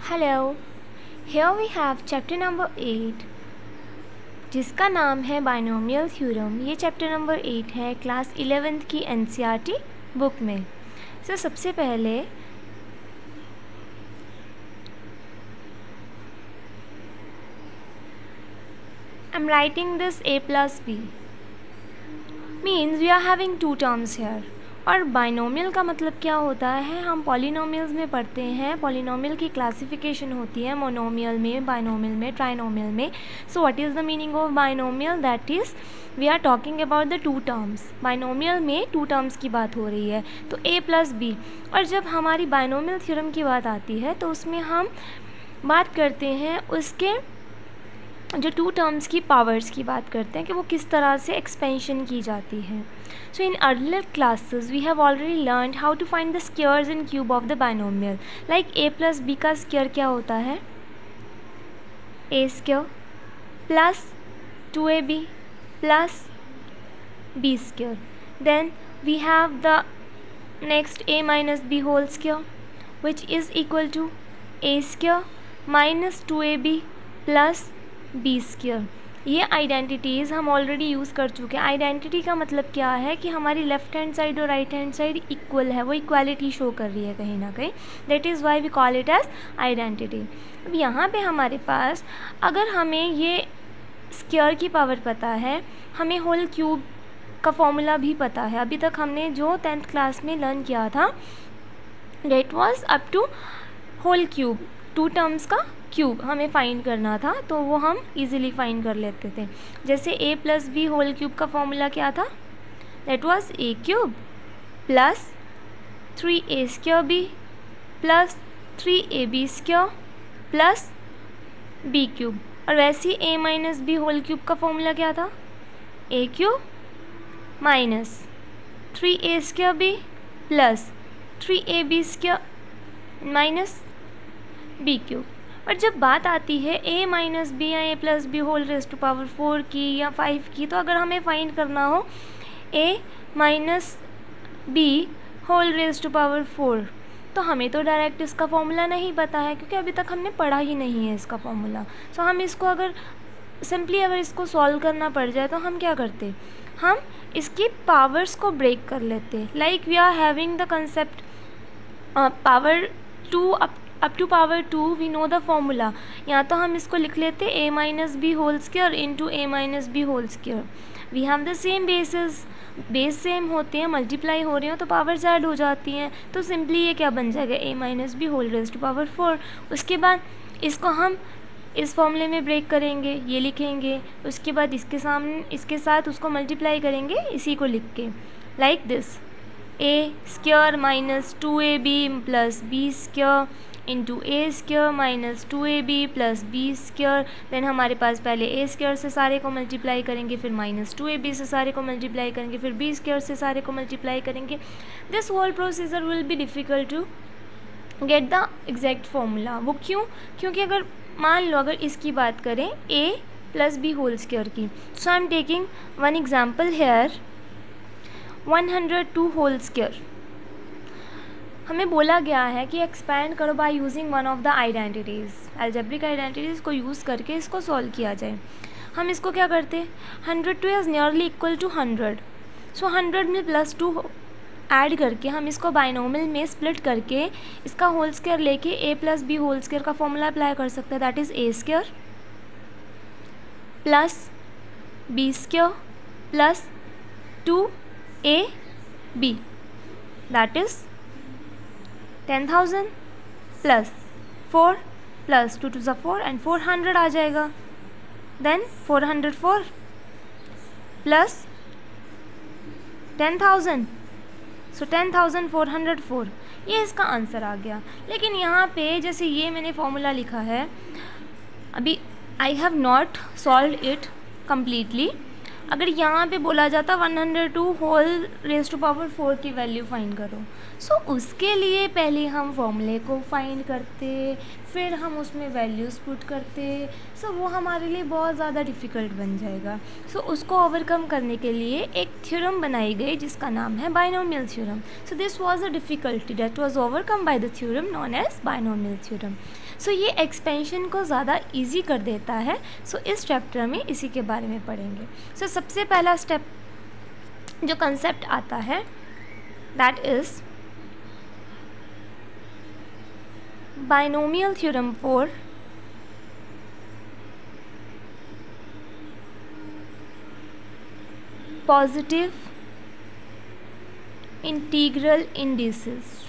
Hello, here we have chapter number 8 जिसका नाम है बाइनोमियल थ्योरम। ये चैप्टर नंबर 8 है क्लास 11th की एनसीईआरटी बुक में। सबसे पहले I am writing this a plus b means we are having two terms here। और बाइनोमियल का मतलब क्या होता है, हम पॉलिनोमियल्स में पढ़ते हैं। पॉलिनोमियल की क्लासिफिकेशन होती है मोनोमियल में, बाइनोमियल में, ट्राइनोमियल में। So what is the meaning of binomial? That is we are talking about the two terms. Binomial में टू टर्म्स की बात हो रही है, तो a प्लस बी। और जब हमारी बाइनोमियल थ्योरम की बात आती है तो उसमें हम बात करते हैं उसके जो टू टर्म्स की पावर्स की बात करते हैं कि वो किस तरह से एक्सपेंशन की जाती है। So in earlier classes we have already learned how to find the squares and cube of the binomial. Like a plus B का स्क्वायर क्या होता है? a square plus 2ab plus b square. Then we have the next a minus b whole square which is equal to a square minus 2ab plus B square. ये identities हम already use कर चुके हैं। Identity का मतलब क्या है कि हमारी लेफ़्ट हैंड साइड और राइट हैंड साइड इक्वल है, वो इक्वालिटी शो कर रही है कहीं ना कहीं। That is why we call it as identity. अब यहाँ पे हमारे पास अगर हमें ये स्क्वायर की पावर पता है, हमें होल क्यूब का फॉर्मूला भी पता है। अभी तक हमने जो 10th क्लास में लर्न किया था that was up to whole cube, two terms का क्यूब हमें फाइंड करना था, तो वो हम इजीली फाइंड कर लेते थे। जैसे a plus B whole cube का फॉर्मूला क्या था? That was a cube plus 3a square b plus 3ab square plus b cube. और वैसे ही a minus B whole cube का फॉर्मूला क्या था? a cube minus 3a square b plus 3ab square minus b cube. और जब बात आती है a माइनस बी या a plus B whole raise to power 4 की या 5 की, तो अगर हमें फाइंड करना हो a minus B whole raise to power 4, तो हमें तो डायरेक्ट इसका फॉर्मूला नहीं पता है क्योंकि अभी तक हमने पढ़ा ही नहीं है इसका फॉर्मूला। सो हम इसको अगर सिंपली अगर इसको सॉल्व करना पड़ जाए तो हम क्या करते, हम इसकी पावर्स को ब्रेक कर लेते। Like we are having the concept power 2 up to power 2 we know the formula. या तो हम इसको लिख लेते a minus B whole square into a minus B whole square. We have the same basis, base same होते हैं, multiply हो रहे हो तो पावर्स ऐड हो जाती हैं। तो सिंपली ये क्या बन जाएगा? a minus B whole raise to power 4। उसके बाद इसको हम इस फॉर्मूले में ब्रेक करेंगे, ये लिखेंगे। उसके बाद इसके साथ उसको मल्टीप्लाई करेंगे इसी को लिख के, like this a square minus 2ab plus b square into A square minus 2ab plus B square. Then हमारे पास पहले a स्क्वायर से सारे को मल्टीप्लाई करेंगे, फिर माइनस 2ab से सारे को मल्टीप्लाई करेंगे, फिर b स्क्वायर से सारे को मल्टीप्लाई करेंगे। This whole procedure will be difficult to get the exact formula. वो क्यों? क्योंकि अगर मान लो अगर इसकी बात करें a plus B whole square की, so I am taking one example here 102 whole square. हमें बोला गया है कि एक्सपैंड करो by using one of the identities, algebraic identities को यूज़ करके इसको सॉल्व किया जाए। हम इसको क्या करते, 102 इज़ नियरली इक्वल टू 100। सो 100 में प्लस 2 ऐड करके हम इसको बाइनोमियल में स्प्लिट करके इसका होल स्क्वायर लेके a plus B whole square का फॉर्मूला अप्लाई कर सकते हैं। That is a square plus b square plus 2ab, that is 10,000 plus 4 plus 2 to the 4 and 400 आ जाएगा। देन 404 प्लस 10,000, सो 10,404, ये इसका आंसर आ गया। लेकिन यहाँ पे जैसे ये मैंने फॉर्मूला लिखा है, अभी I have not solve it completely, अगर यहाँ पे बोला जाता 102 होल रेज़ टू पावर 4 की वैल्यू फाइंड करो, सो उसके लिए पहले हम फॉर्मूले को फाइंड करते, फिर हम उसमें वैल्यूज़ पुट करते, सो वो हमारे लिए बहुत ज़्यादा डिफ़िकल्ट बन जाएगा। सो उसको ओवरकम करने के लिए एक थ्योरम बनाई गई जिसका नाम है binomial theorem. So this was a difficulty that was overcome by the theorem known as binomial theorem. So ये एक्सपेंशन को ज़्यादा ईजी कर देता है। सो इस चैप्टर में इसी के बारे में पढ़ेंगे। सो सबसे पहला स्टेप जो कंसेप्ट आता है that is binomial theorem for positive integral indices.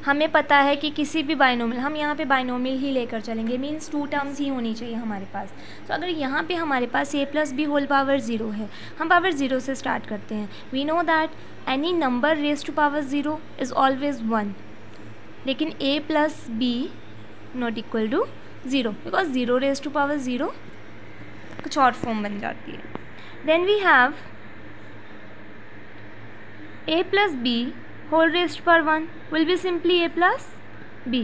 हमें पता है कि किसी भी बाइनोमियल, हम यहाँ पे बाइनोमियल ही लेकर चलेंगे, मीन्स 2 टर्म्स ही होनी चाहिए हमारे पास। तो अगर यहाँ पे हमारे पास a plus B whole power 0 है, हम पावर 0 से स्टार्ट करते हैं। We know that any number raise to power 0 is always 1, लेकिन a plus B not equal to 0 because 0 raise to power 0 कुछ और फॉर्म बन जाती है। Then we have a plus B whole raised to power 1 will be simply a plus b.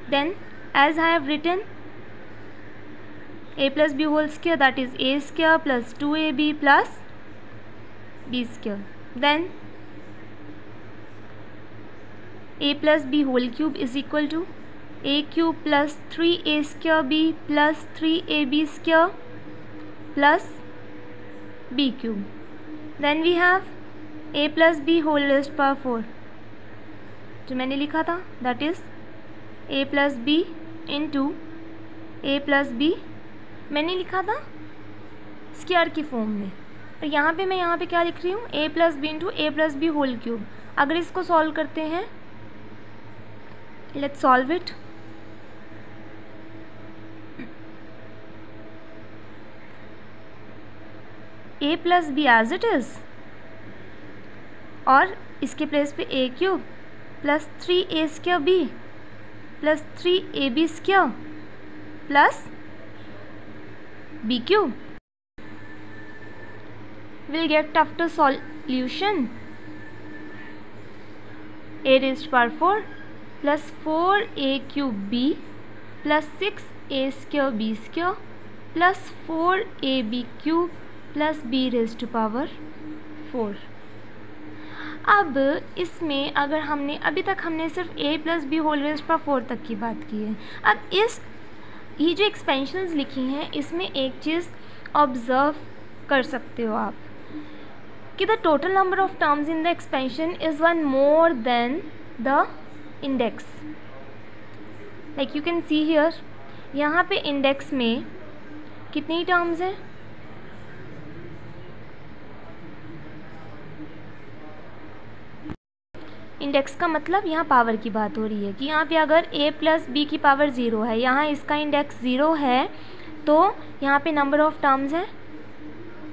Then as I have written a plus b whole square, that is a square plus 2ab plus b square. Then a plus b whole cube is equal to a cube plus 3a square b plus 3ab square plus b cube. Then we have a plus b whole raised to power 4 जो मैंने लिखा था, that is a plus B into A plus B, मैंने लिखा था square की form में, और यहाँ पे मैं यहाँ पे क्या लिख रही हूँ, a plus B into A plus B whole cube. अगर इसको सॉल्व करते हैं, let's solve it. a plus B as it is, और इसके प्लेस पे a cube plus 3a square B plus 3ab square plus b cube will get after solution a raised to power 4 plus 4a cube b plus 6a square b square plus 4ab cube plus b raised to power 4। अब इसमें अगर हमने अभी तक हमने सिर्फ a plus B whole raised to power 4 तक की बात की है। अब ये जो एक्सपेंशंस लिखी हैं, इसमें एक चीज़ ऑब्ज़र्व कर सकते हो आप कि the total number of terms in the expansion is 1 more than the index. Like you can see here, यहाँ पे इंडेक्स में कितनी टर्म्स हैं, इंडेक्स का मतलब यहाँ पावर की बात हो रही है कि यहाँ पे अगर a प्लस बी की पावर 0 है, यहाँ इसका इंडेक्स 0 है, तो यहाँ पे नंबर ऑफ टर्म्स है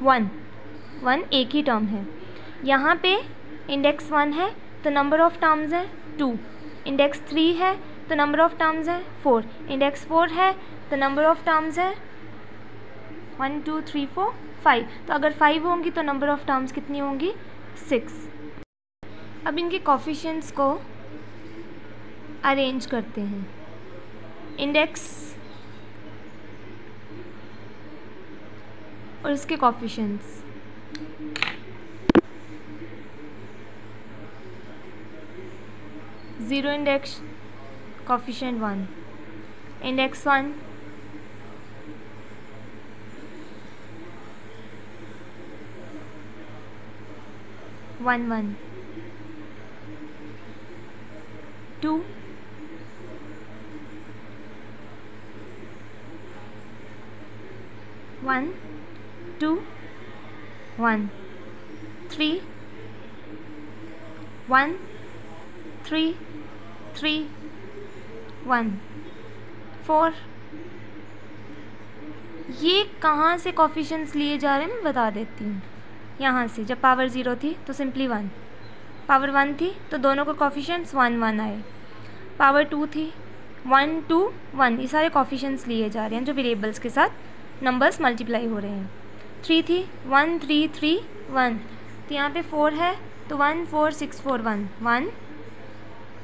1 एक ही टर्म है। यहाँ पे इंडेक्स 1 है तो नंबर ऑफ टर्म्स है 2, इंडेक्स 3 है तो नंबर ऑफ टर्म्स है 4, इंडेक्स 4 है तो नंबर ऑफ टर्म्स है 1 2 3 4 5। तो अगर 5 होंगी तो नंबर ऑफ टर्म्स कितनी होंगी, 6। अब इनके कोफिशिएंट्स को अरेंज करते हैं। इंडेक्स और इसके coefficients, zero index coefficient 1, index 1 1 1, 2 1 2 1 3 1 3 3 1 4। ये कहाँ से कोफिशिएंट्स लिए जा रहे हैं मैं बता देती हूँ। यहाँ से जब पावर 0 थी तो सिंपली 1, पावर 1 थी तो दोनों के कोफिशिएंट्स 1 1 आए, पावर 2 थी 1 2 1, ये सारे कोफिशिएंट्स लिए जा रहे हैं जो वेरिएबल्स के साथ नंबर्स मल्टीप्लाई हो रहे हैं। 3 थी 1 3 3 1, तो यहाँ पे 4 है तो 1 4 6 4 1 1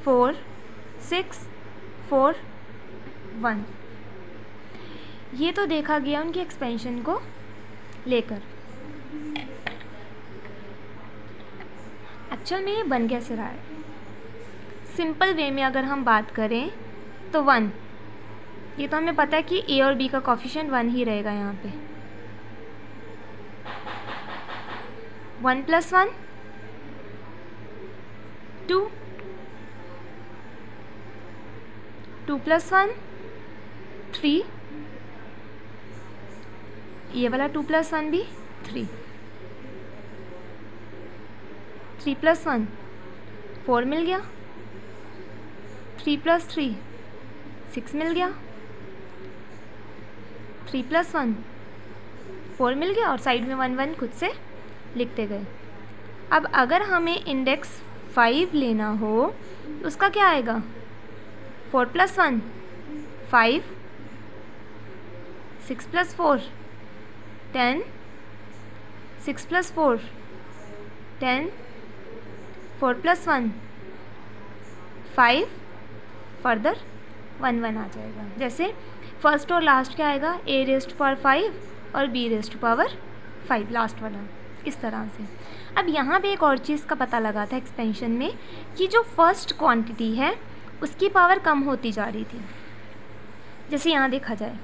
4 6 4 1। ये तो देखा गया उनकी एक्सपेंशन को लेकर। एक्चुअल में ये बन कैसे रहा है? सिंपल वे में अगर हम बात करें तो 1, ये तो हमें पता है कि ए और बी का कोफिशिएंट 1 ही रहेगा यहाँ पे। 1 + 1 2, 2 + 1 3, ये वाला 2 + 1 भी 3, 3 + 1 4 मिल गया, 3 + 3 6 मिल गया, 3 + 1 4 मिल गया और साइड में 1 1 खुद से लिखते गए। अब अगर हमें इंडेक्स 5 लेना हो तो उसका क्या आएगा? 4 + 1 5, 6 + 4 10, 6 + 4 10, 4 + 1 5, फर्दर 1 1 आ जाएगा। जैसे फर्स्ट और लास्ट क्या आएगा? a⁵ और b⁵ लास्ट वाला, इस तरह से। अब यहाँ पे एक और चीज़ का पता लगा था एक्सपेंशन में कि जो फर्स्ट क्वांटिटी है उसकी पावर कम होती जा रही थी। जैसे यहाँ देखा जाए,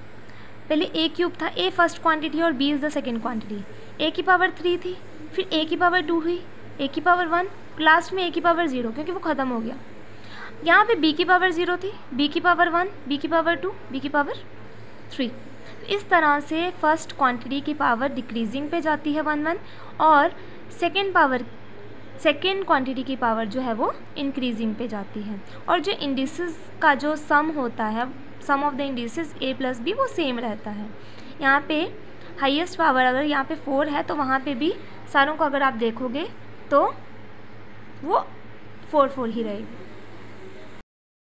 पहले a³ था, a फर्स्ट क्वांटिटी और b is the second quantity. a की पावर 3 थी, फिर a की पावर 2 हुई, a की पावर 1, लास्ट में a की पावर 0 क्योंकि वो ख़त्म हो गया। यहाँ पे b की पावर 0 थी, b की पावर 1, b की पावर 2, b की पावर 3। इस तरह से फर्स्ट क्वांटिटी की पावर डिक्रीजिंग पे जाती है 1 1, और सेकेंड क्वांटिटी की पावर जो है वो इंक्रीजिंग पे जाती है। और जो इंडिसेस का जो सम होता है, sum of the indices a + b, वो सेम रहता है। यहाँ पे हाईएस्ट पावर अगर यहाँ पे 4 है तो वहाँ पे भी सारों को अगर आप देखोगे तो वो 4 4 ही रहेगी।